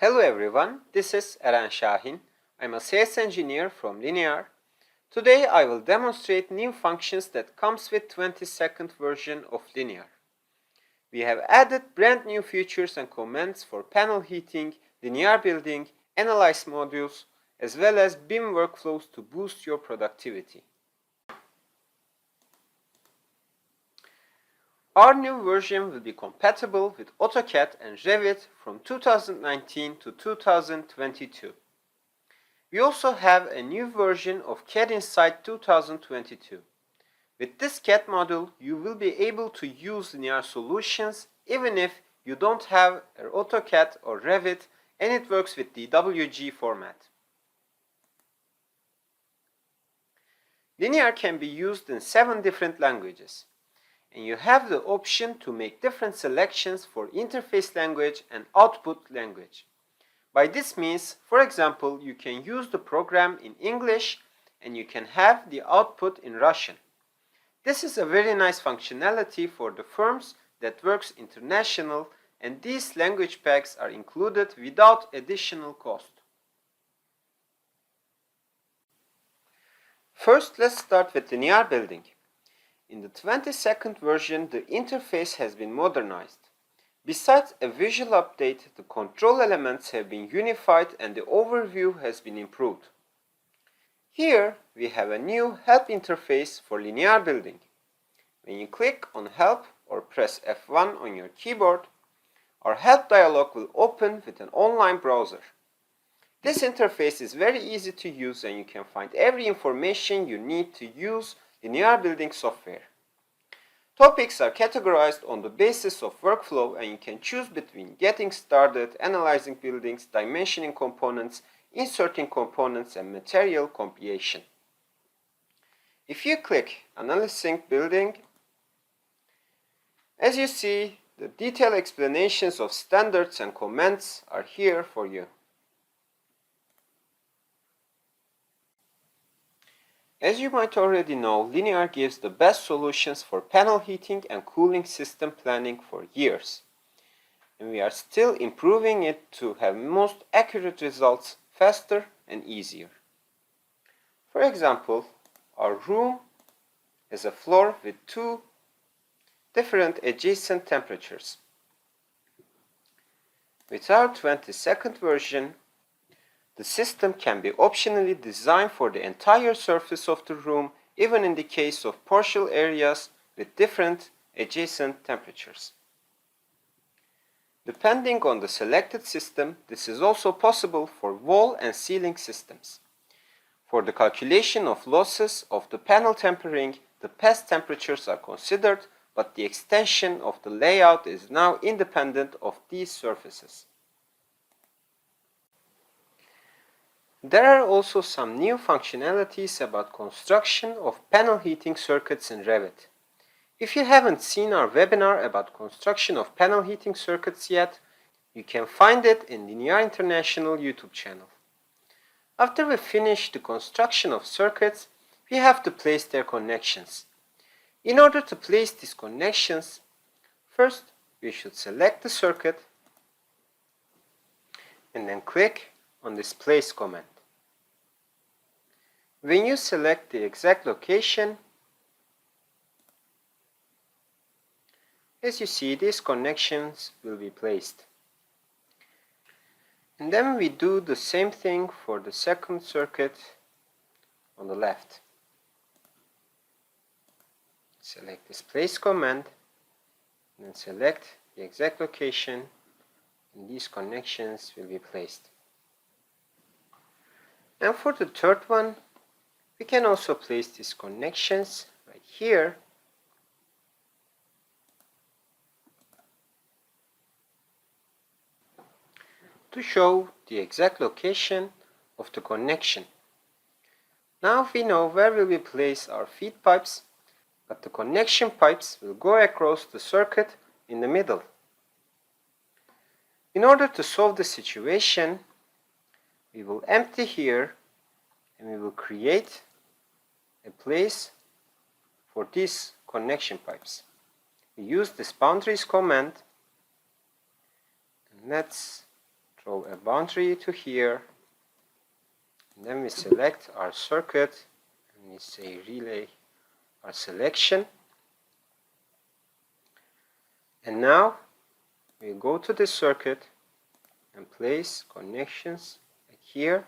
Hello everyone, this is Eren Şahin. I'm a sales engineer from liNear. Today I will demonstrate new functions that comes with 22nd version of liNear. We have added brand new features and commands for panel heating, linear building, analyze modules, as well as BIM workflows to boost your productivity. Our new version will be compatible with AutoCAD and Revit from 2019 to 2022. We also have a new version of CAD Insight 2022. With this CAD module, you will be able to use linear solutions even if you don't have an AutoCAD or Revit and it works with the WG format. liNear can be used in 7 different languages, and you have the option to make different selections for interface language and output language. By this means, for example, you can use the program in English and you can have the output in Russian. This is a very nice functionality for the firms that works international, and these language packs are included without additional cost. First, let's start with linear building. In the 22nd version, the interface has been modernized. Besides a visual update, the control elements have been unified and the overview has been improved. Here, we have a new help interface for linear building. When you click on help or press F1 on your keyboard, our help dialog will open with an online browser. This interface is very easy to use and you can find every information you need to use linear building software. Topics are categorized on the basis of workflow and you can choose between getting started, analyzing buildings, dimensioning components, inserting components, and material compilation. If you click Analyzing Building, as you see, the detailed explanations of standards and commands are here for you. As you might already know, liNear gives the best solutions for panel heating and cooling system planning for years. And we are still improving it to have most accurate results faster and easier. For example, our room has a floor with 2 different adjacent temperatures. With our 22nd version, the system can be optionally designed for the entire surface of the room, even in the case of partial areas with different adjacent temperatures. Depending on the selected system, this is also possible for wall and ceiling systems. For the calculation of losses of the panel tempering, the past temperatures are considered, but the extension of the layout is now independent of these surfaces. There are also some new functionalities about construction of panel heating circuits in Revit. If you haven't seen our webinar about construction of panel heating circuits yet, you can find it in the liNear International YouTube channel. After we finish the construction of circuits, we have to place their connections. In order to place these connections, first we should select the circuit and then click on this place command. When you select the exact location, as you see, these connections will be placed. And then we do the same thing for the second circuit on the left. Select this place command and then select the exact location, and these connections will be placed. And for the third one, we can also place these connections right here. To show the exact location of the connection. Now we know where we will place our feed pipes, but the connection pipes will go across the circuit in the middle. In order to solve the situation, we will empty here and we will create a place for these connection pipes. We use this boundaries command, and let's draw a boundary to here, and then we select our circuit, and we say relay our selection. And now we go to the circuit and place connections like here.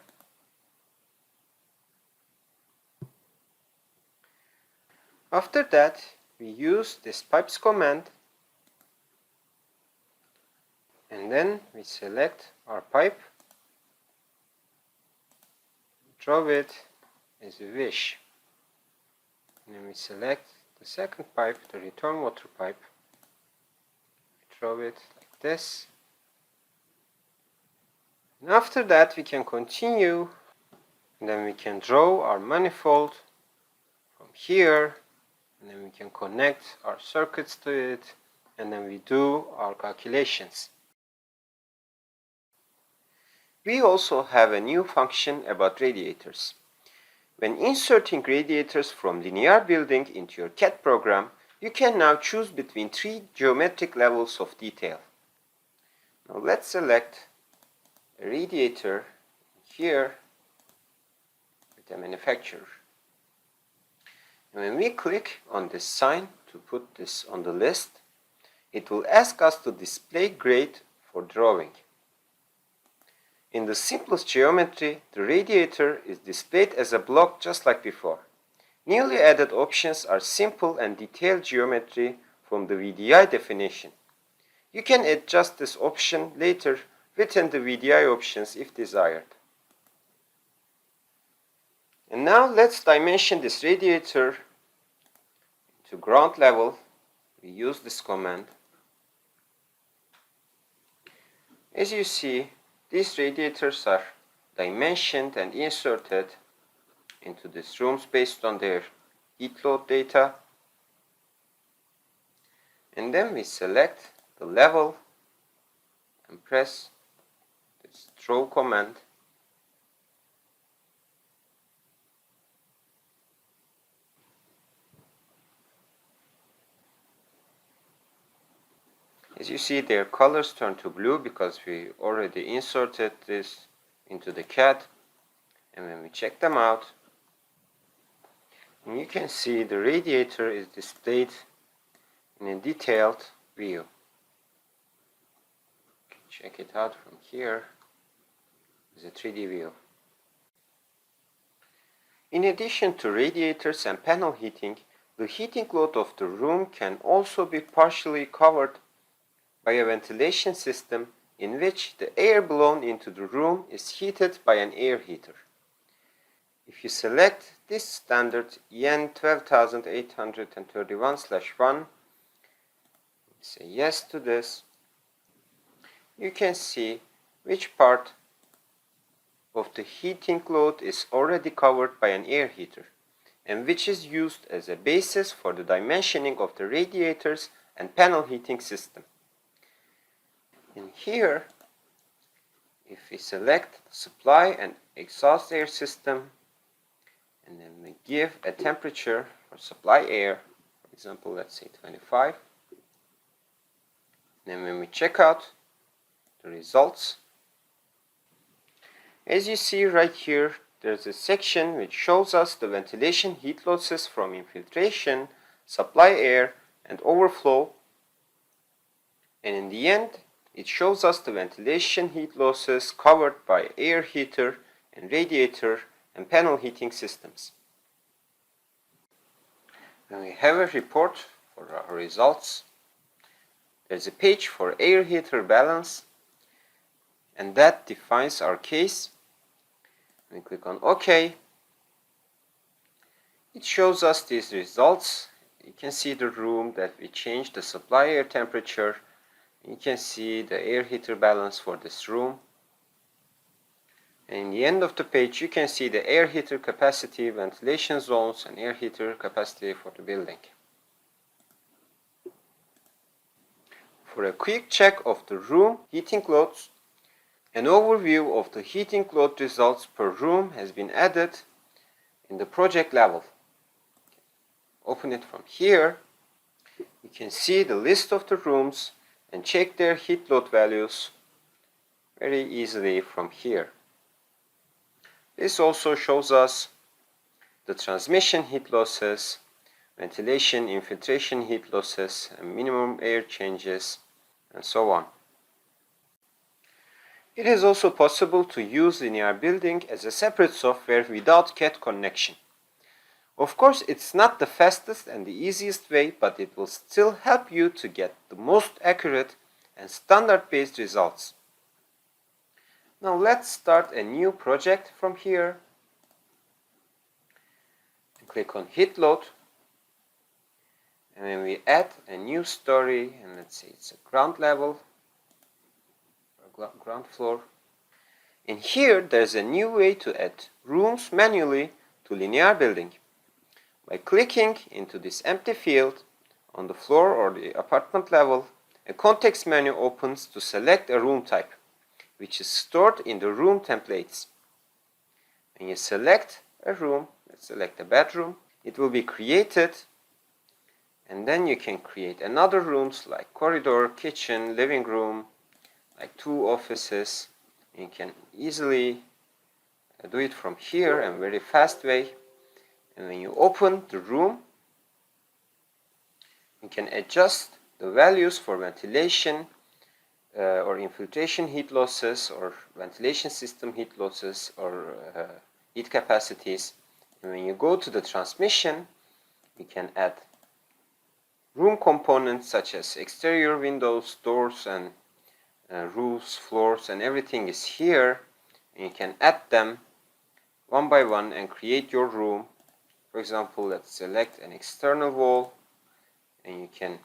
After that, we use this pipes command, and then we select our pipe, draw it as we wish, and then we select the second pipe, the return water pipe, draw it like this, and after that we can continue, and then we can draw our manifold from here, and then we can connect our circuits to it, and then we do our calculations. We also have a new function about radiators. When inserting radiators from linear building into your CAD program, you can now choose between 3 geometric levels of detail. Now let's select a radiator here with a manufacturer. And when we click on this sign to put this on the list, it will ask us to display grade for drawing. In the simplest geometry, the radiator is displayed as a block just like before. Newly added options are simple and detailed geometry from the VDI definition. You can adjust this option later within the VDI options if desired. And now let's dimension this radiator to ground level. We use this command. As you see, these radiators are dimensioned and inserted into these rooms based on their heat load data. And then we select the level and press this draw command. As you see, their colors turn to blue because we already inserted this into the CAD. And when we check them out, and you can see the radiator is displayed in a detailed view. Check it out from here. It's a 3D view. In addition to radiators and panel heating, the heating load of the room can also be partially covered by a ventilation system in which the air blown into the room is heated by an air heater. If you select this standard EN 12831/1, say yes to this, you can see which part of the heating load is already covered by an air heater and which is used as a basis for the dimensioning of the radiators and panel heating system. In here, if we select supply and exhaust air system, and then we give a temperature for supply air, for example, let's say 25, and then when we check out the results, as you see right here, there's a section which shows us the ventilation heat losses from infiltration, supply air, and overflow, and in the end, it shows us the ventilation heat losses covered by air heater and radiator and panel heating systems. When we have a report for our results, there's a page for air heater balance, and that defines our case. We click on OK. It shows us these results. You can see the room that we changed the supply air temperature. You can see the air heater balance for this room. And in the end of the page, you can see the air heater capacity, ventilation zones, and air heater capacity for the building. For a quick check of the room heating loads, an overview of the heating load results per room has been added in the project level. Open it from here. You can see the list of the rooms and check their heat load values very easily from here. This also shows us the transmission heat losses, ventilation, infiltration heat losses, and minimum air changes, and so on. It is also possible to use linear building as a separate software without CAD connection. Of course, it's not the fastest and the easiest way, but it will still help you to get the most accurate and standard-based results. Now let's start a new project from here. Click on heat load, and then we add a new story, and let's say it's a ground level or ground floor. In here there's a new way to add rooms manually to linear building. By clicking into this empty field on the floor or the apartment level, a context menu opens to select a room type, which is stored in the room templates. When you select a room, let's select a bedroom, it will be created, and then you can create another rooms like corridor, kitchen, living room, like 2 offices. You can easily do it from here in a very fast way. And when you open the room, you can adjust the values for ventilation or infiltration heat losses, or ventilation system heat losses, or heat capacities. And when you go to the transmission, you can add room components such as exterior windows, doors, and roofs, floors, and everything is here. And you can add them one by one and create your room. For example, let's select an external wall, and you can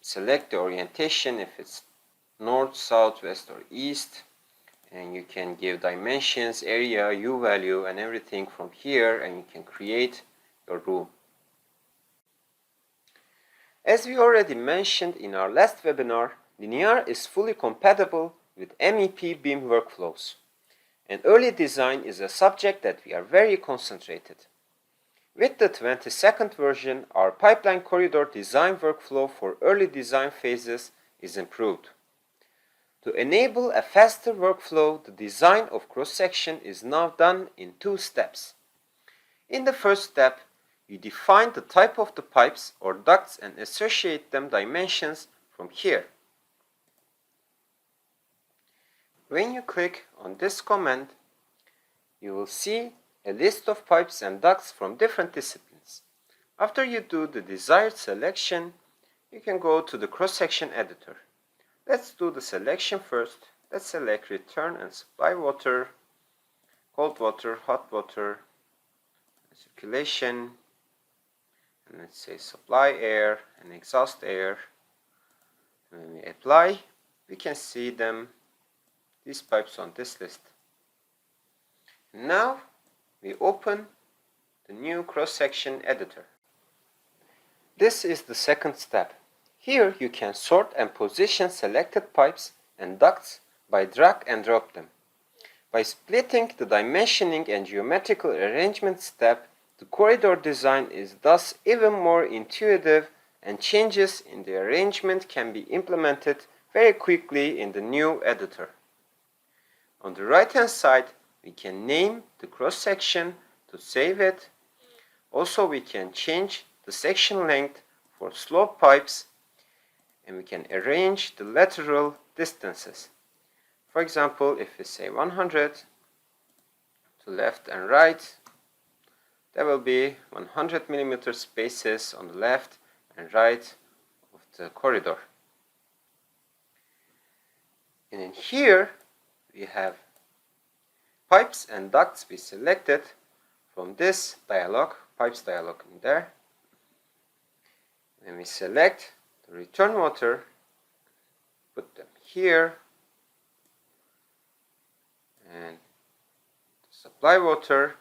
select the orientation if it's north, south, west, or east, and you can give dimensions, area, U value, and everything from here, and you can create your room. As we already mentioned in our last webinar, linear is fully compatible with MEP BIM workflows, and early design is a subject that we are very concentrated. With the 22nd version, our pipeline corridor design workflow for early design phases is improved. To enable a faster workflow, the design of cross-section is now done in 2 steps. In the first step, you define the type of the pipes or ducts and associate them dimensions from here. When you click on this command, you will see a list of pipes and ducts from different disciplines. After you do the desired selection, you can go to the cross-section editor. Let's do the selection first. Let's select return and supply water, cold water, hot water, circulation, and let's say supply air and exhaust air. And when we apply, we can see these pipes on this list. Now we open the new cross-section editor. This is the second step. Here you can sort and position selected pipes and ducts by drag and drop them. By splitting the dimensioning and geometrical arrangement step, the corridor design is thus even more intuitive, and changes in the arrangement can be implemented very quickly in the new editor. On the right hand side, we can name the cross-section to save it. Also, we can change the section length for slope pipes, and we can arrange the lateral distances. For example, if we say 100 to left and right, there will be 100 millimeter spaces on the left and right of the corridor. And in here, we have pipes and ducts we selected from this dialog, pipes dialog in there. When we select the return water, put them here, and the supply water,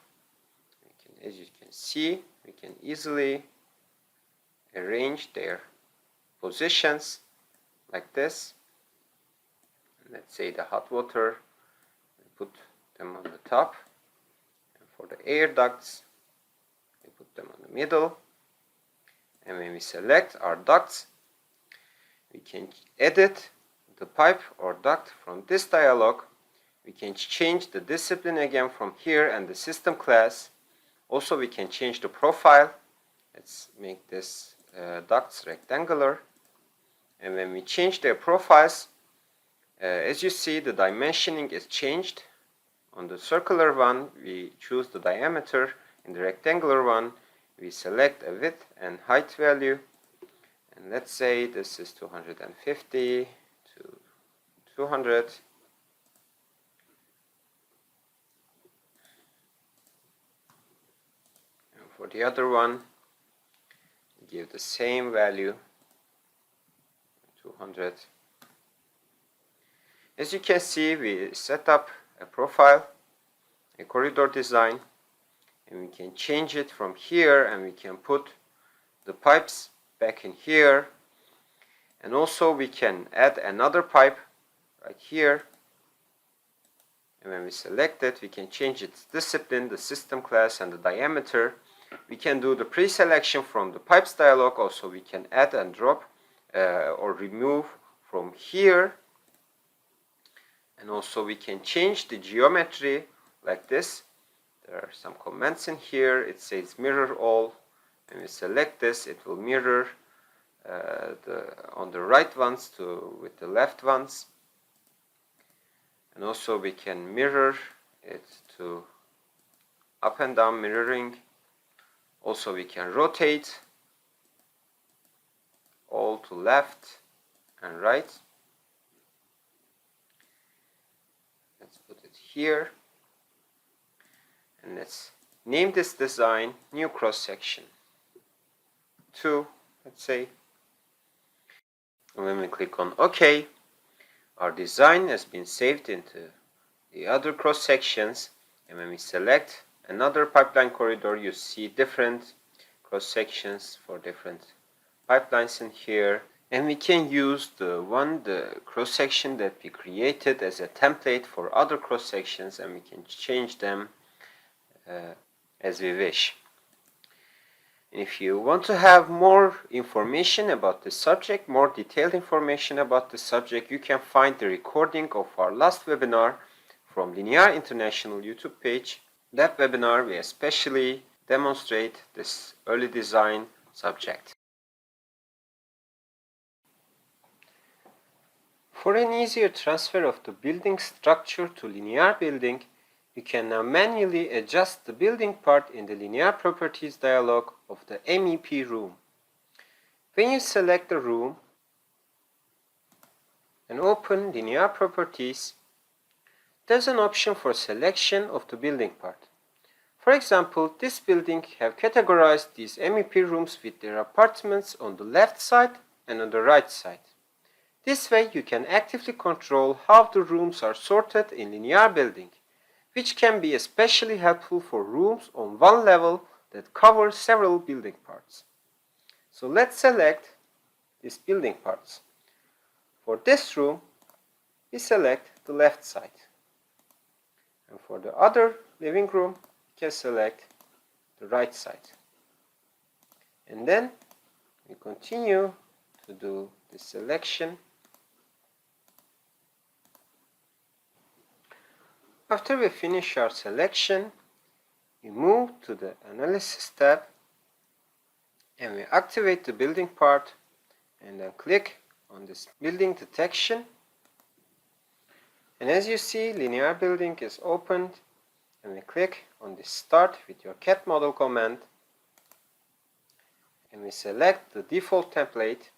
as you can see, we can easily arrange their positions like this. Let's say the hot water, we put them on the top, and for the air ducts, we put them on the middle. And when we select our ducts, we can edit the pipe or duct from this dialog, We can change the discipline again from here and the system class. Also, we can change the profile. Let's make this ducts rectangular. And when we change their profiles, as you see, the dimensioning is changed. On the circular one, we choose the diameter. In the rectangular one, we select a width and height value. And let's say this is 250 to 200. And for the other one, give the same value, 200. As you can see, we set up a profile, a corridor design, and we can change it from here, and we can put the pipes back in here, and also we can add another pipe right here, and when we select it, we can change its discipline, the system class, and the diameter. We can do the pre-selection from the pipes dialog. Also, we can add and drop or remove from here. And also we can change the geometry like this. There are some comments in here. It says mirror all. When we select this, it will mirror on the right ones with the left ones. And also we can mirror it to up and down mirroring. Also we can rotate all to left and right. Let's put it here. And let's name this design new cross section 2, let's say. And when we click on OK, our design has been saved into the other cross sections. And when we select another pipeline corridor, you see different cross sections for different pipelines in here. And we can use the cross section that we created as a template for other cross sections, and we can change them as we wish. And if you want to have more information about the subject, more detailed information about the subject, you can find the recording of our last webinar from liNear International YouTube page. That webinar we especially demonstrate this early design subject. For an easier transfer of the building structure to linear building, you can now manually adjust the building part in the linear properties dialog of the MEP room. When you select the room and open linear properties, there's an option for selection of the building part. For example, this building have categorized these MEP rooms with their apartments on the left side and on the right side. This way you can actively control how the rooms are sorted in linear building, which can be especially helpful for rooms on one level that cover several building parts. So let's select these building parts. For this room, we select the left side. And for the other living room, we can select the right side. And then we continue to do the selection. After we finish our selection, we move to the Analysis tab and we activate the building part and then click on this building detection. And as you see, linear building is opened, and we click on the Start with your CAD model command and we select the default template,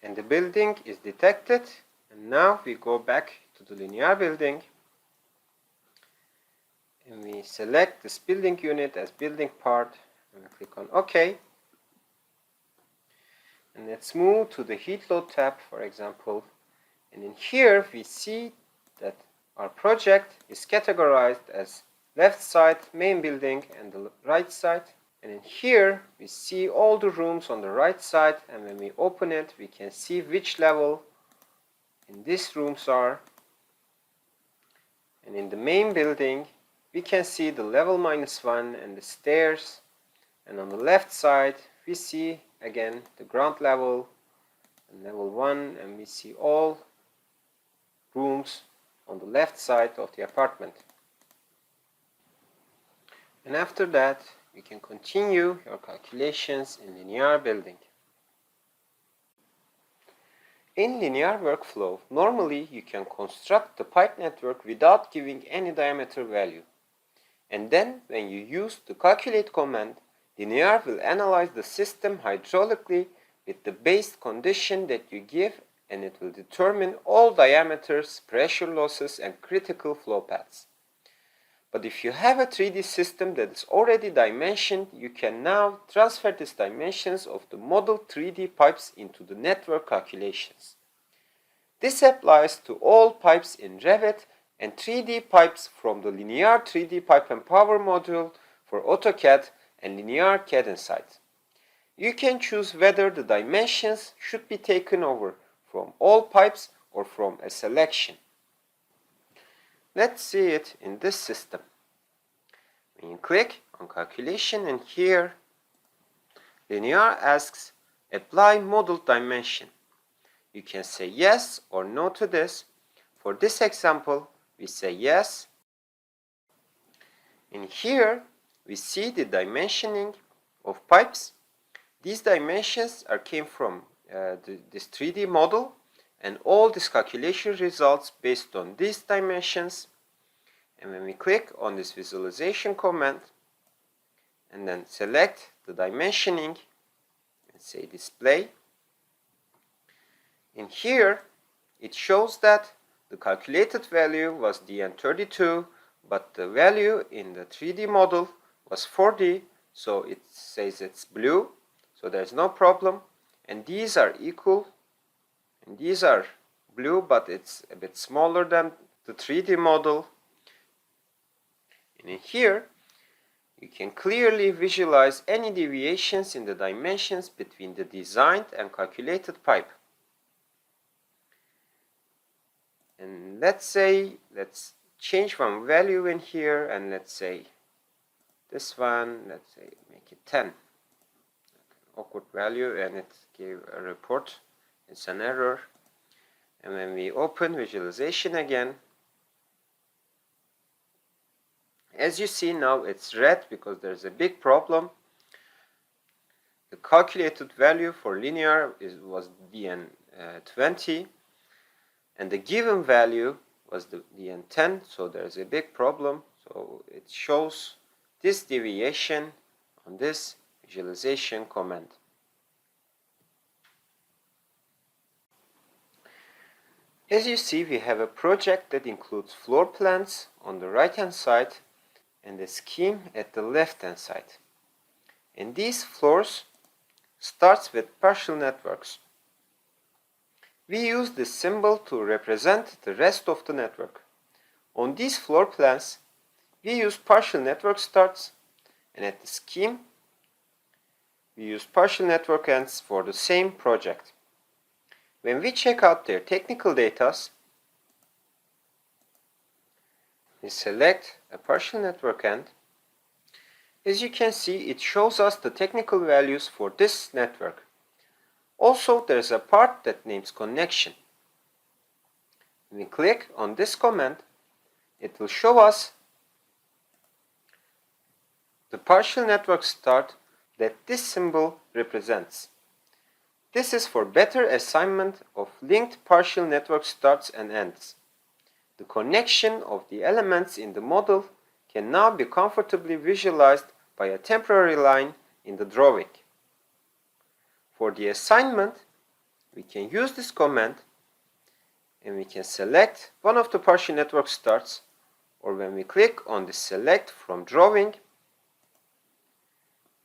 and the building is detected. And now we go back to the linear building and we select this building unit as building part and we click on OK. And let's move to the heat load tab, for example. And in here we see that our project is categorized as left side main building and the right side. And in here we see all the rooms on the right side, and when we open it we can see which level in these rooms are. And in the main building we can see the level -1 and the stairs, and on the left side we see again the ground level level 1, and we see all rooms on the left side of the apartment. And after that, you can continue your calculations in linear building. In linear workflow, normally you can construct the pipe network without giving any diameter value. And then, when you use the calculate command, linear will analyze the system hydraulically with the base condition that you give, and it will determine all diameters, pressure losses, and critical flow paths. But if you have a 3D system that is already dimensioned, you can now transfer these dimensions of the model 3D pipes into the network calculations. This applies to all pipes in Revit and 3D pipes from the linear 3D pipe and power module for AutoCAD and linear CAD Insight. You can choose whether the dimensions should be taken over from all pipes or from a selection. Let's see it in this system. When you click on calculation, and here linear asks apply model dimension. You can say yes or no to this. For this example, we say yes. And here we see the dimensioning of pipes. These dimensions came from this 3D model, and all these calculation results based on these dimensions. And when we click on this visualization command and then select the dimensioning and say display, in here it shows that the calculated value was DN32, but the value in the 3D model was 4D, so it says it's blue, so there's no problem. And these are equal, and these are blue, but it's a bit smaller than the 3D model. And in here you can clearly visualize any deviations in the dimensions between the designed and calculated pipe. And let's change one value in here, and let's say this one, let's say make it 10. Awkward value, and it gave a report. It's an error. And when we open visualization again, as you see now it's red because there's a big problem. The calculated value for linear was DN20, and the given value was the DN10, so there's a big problem. So it shows this deviation on this visualization command. As you see, we have a project that includes floor plans on the right hand side and a scheme at the left hand side. And these floors starts with partial networks. We use this symbol to represent the rest of the network. On these floor plans, we use partial network starts, and at the scheme, we use partial network ends for the same project. When we check out their technical data, we select a partial network end. As you can see, it shows us the technical values for this network. Also, there's a part that names connection. When we click on this command, it will show us the partial network start that this symbol represents. This is for better assignment of linked partial network starts and ends. The connection of the elements in the model can now be comfortably visualized by a temporary line in the drawing. For the assignment, we can use this command, and we can select one of the partial network starts, or when we click on the select from drawing,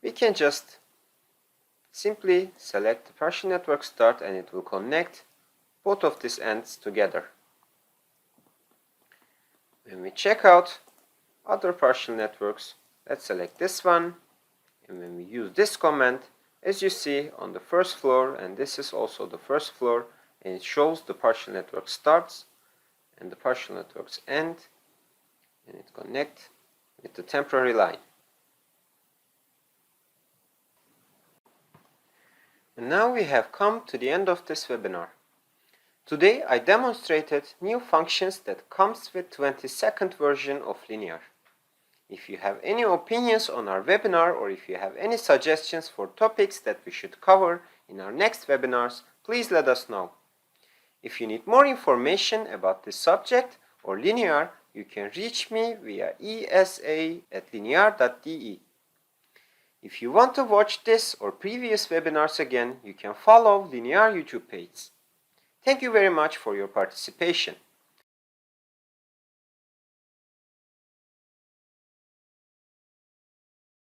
we can just simply select the partial network start, and it will connect both of these ends together. When we check out other partial networks, let's select this one, and when we use this command, as you see on the first floor, and this is also the first floor, and it shows the partial network starts and the partial networks end, and it connects with the temporary line. And now we have come to the end of this webinar. Today I demonstrated new functions that comes with 22nd version of liNear. If you have any opinions on our webinar or if you have any suggestions for topics that we should cover in our next webinars, please let us know. If you need more information about this subject or liNear, you can reach me via esa@linear.de. If you want to watch this or previous webinars again, you can follow liNear YouTube page. Thank you very much for your participation.